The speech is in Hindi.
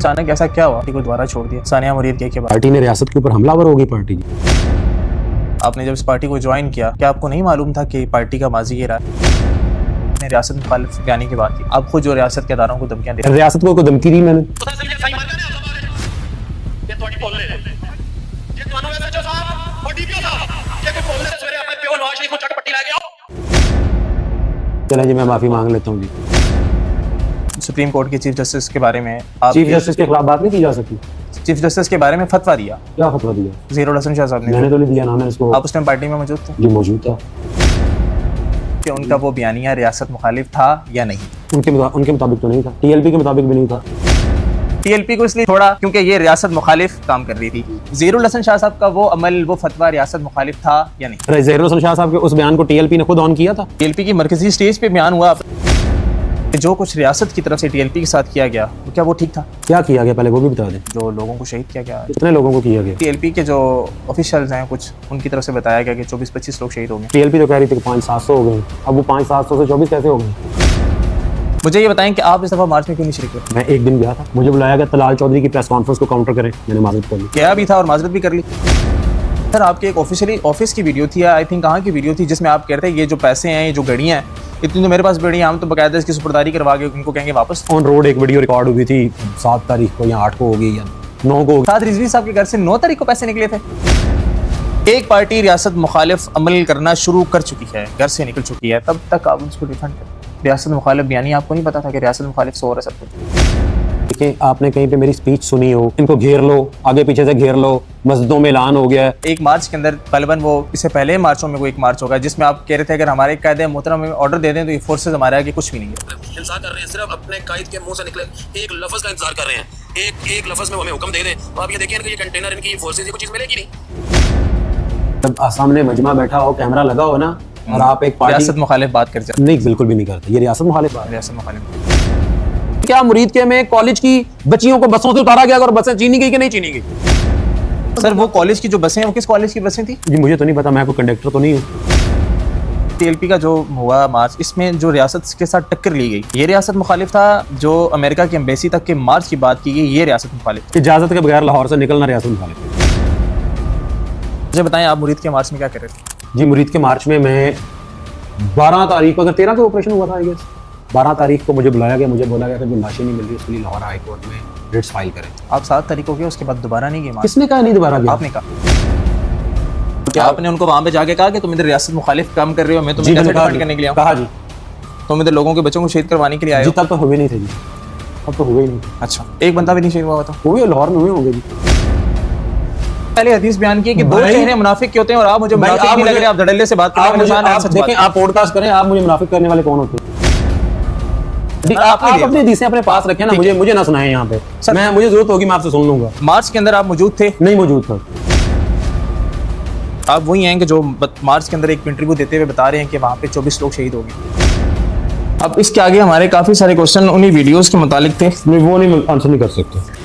अचानक ऐसा क्या हुआ को दोबारा छोड़ दिया सानिया मुरीद के बाद? पार्टी ने रियासत के ऊपर हमलावर हो गई पार्टी जी। आपने जब इस पार्टी को ज्वाइन किया, क्या आपको नहीं मालूम था कि पार्टी का माजी ये रहा है? रियासत मुखालिफ बयानी की बात की, आप खुद जो रियासत के अदारों को धमकियां दे, रियासत को धमकी दी मैंने। चलें जी, मैं माफी मांग लेता हूँ जी। सुप्रीम कोर्ट के चीफ जस्टिस के बारे में चीफ जस्टिस के खिलाफ बात नहीं की जा सकती। चीफ जस्टिस के बारे में फतवा दिया। क्या फतवा दिया? ज़हीरुल हसन शाह साहब ने। मैंने तो नहीं दिया, नाम है इसको। आप उस टाइम पार्टी में मौजूद थे? जी मौजूद था। कि उनका वो बयानिया रियासत मुखालिफ था या नहीं? उनके मुताबिक तो नहीं था, टीएलपी के मुताबिक भी नहीं था। टीएलपी को इसलिए छोड़ा क्योंकि ये रियासत मुखालिफ काम कर रही थी। ज़हीरुल हसन शाह साहब का वो अमल, वो फतवा रियासत मुखालिफ था या नहीं? ज़हीरुल हसन शाह साहब के उस बयान को टीएलपी ने खुद ऑन किया था। टीएलपी की मरकजी स्टेज पे बयान हुआ जो कुछ रियासत की तरफ से टीएलपी के साथ किया गया, तो क्या वो ठीक था? क्या किया गया पहले वो भी बता दें। जो लोगों को शहीद किया गया, कितने लोगों को किया गया? टीएलपी के जो ऑफिशियल्स हैं कुछ, उनकी तरफ से बताया गया कि 24-25 लोग शहीद हो गए। टीएलपी तो कह रही थी कि 500-700 हो गए, अब वो 500-700 से 24 कैसे हो गए? मुझे ये बताएं कि आप इस दफा मार्च में क्यों नहीं शरीक हुए? मैं एक दिन गया था, मुझे बुलाया गया तलाल चौधरी की प्रेस कॉन्फ्रेंस को काउंटर करें, मैंने माजरत कर ली। गया भी था और माजरत भी कर ली। सर आपके एक ऑफिशियली ऑफिस की वीडियो थी, आई थिंक कहाँ की वीडियो थी, जिसमें आप कह रहे थे ये जो पैसे हैं, ये जो गाड़ियाँ हैं, इतनी तो मेरे पास बड़ी, हम तो बकायदा इसकी सुपुर्दारी करवा के उनको कहेंगे वापस। ऑन रोड एक वीडियो रिकॉर्ड हुई थी 7 तारीख को या 8 को होगी या 9 को। साद रिजवी साहब के घर से 9 तारीख को पैसे निकले थे। एक पार्टी रियासत मुखालिफ अमल करना शुरू कर चुकी है, घर से निकल चुकी है, तब तक आप उसको डिफेंड करें। रियासत मुखालिफ बयानी आपको नहीं पता था कि रियासत मुखालिफ से हो रहा है सब कुछ? देखिए, आपने कहीं पे मेरी स्पीच सुनी हो, इनको घेर लो, आगे पीछे से घेर लो, मस्जिदों में ऐलान हो गया है। एक मार्च के अंदर गलबन वो इससे पहले मार्चों में कोई एक मार्च होगा जिसमें आप कह रहे थे अगर हमारे कायदे मोहतरम में ऑर्डर दे दें तो ये फोर्सेस हमारे आगे कुछ भी नहीं है। इंतजार कर रहे हैं, सिर्फ अपने कायद के मुंह से निकले एक लफ्ज का इंतजार कर रहे हैं। एक लफ्ज में वो हमें हुक्म दे दें तो आप ये देखिए कि ये कंटेनर, इनकी फोर्सेस, ये कुछ चीज मिलेगी नहीं। जब सामने मजमा बैठा हो, कैमरा लगा हो ना, और आप एक पार्टी रियासत मुखालिफ बात कर जाए। नहीं, बिल्कुल भी नहीं करते, ये रियासत मुखालिफ बात है। रियासत मुखालिफ क्या मुरीद के में कॉलेज की बच्चियों को बसों से उतारा गया और बसें चीनी गई कि नहीं चीनी गई? सर वो कॉलेज की जो बसें हैं वो किस कॉलेज की बसें थी? जी मुझे तो नहीं पता, मैं कोई कंडक्टर तो नहीं हूँ। टीएलपी का जो हुआ मार्च, इसमें जो रियासत के साथ टक्कर ली गई, ये रियासत मुखालिफ था? जो अमेरिका की एम्बेसी तक के मार्च की बात की गई, ये रियासत मुखालिफ? इजाजत के बगैर लाहौर से निकलना रियासत मुखालिफ। मुझे बताएं आप मुरीद के मार्च में क्या कर रहे थे? जी मुरीद के मार्च में मैं 12 तारीख को, अगर 13 को ऑपरेशन हुआ था आई गेस, 12 तारीख को मुझे बुलाया गया, मुझे बोला गया कि जो लाशें नहीं मिल रही उसके लिए लाहौर हाई कोर्ट में रिट्स फाइल करें। आप 7 तारीख को गए, उसके बाद दोबारा नहीं गए? किसने कहा नहीं दोबारा गया? आपने कहा। क्या आपने उनको वहां पे जाके कहा कि तुम इधर रियासत मुखालिफ काम कर रहे हो, मैं तुम्हें कैसे डिफेंड करने के लिए कहा जी? तुम इधर लोगों के बच्चों को शहीद करवाने के लिए आए हो? तब तो हुए नहीं थे जी, अब तो हुए ही नहीं। अच्छा, एक बंदा भी नहीं शहीद हुआ था? हुए, लाहौर में हुए होंगे जी। पहले हदीस बयान की कि दो चेहरे मुनाफिक के होते हैं और आप मुझे मुनाफिक नहीं लग रहे, आप धड़ल्ले से बात कर रहे हैं। आप देखें, आप पॉडकास्ट करें, आप मुझे मुनाफिक करने वाले कौन होते हैं? आप अपनी हदीसें अपने पास रखें ना, मुझे ना सुनाएं यहाँ पे। मुझे जरूरत होगी मैं आपसे सुन लूंगा। मार्च के अंदर आप मौजूद थे? नहीं मौजूद था। आप वही हैं कि जो मार्च के अंदर एक इंटरव्यू देते हुए बता रहे हैं कि वहाँ पे 24 लोग शहीद हो गए। अब इसके आगे हमारे काफी सारे क्वेश्चन उन्हीं वीडियोस के मुतालिक थे, वो नहीं आंसर नहीं कर सकते।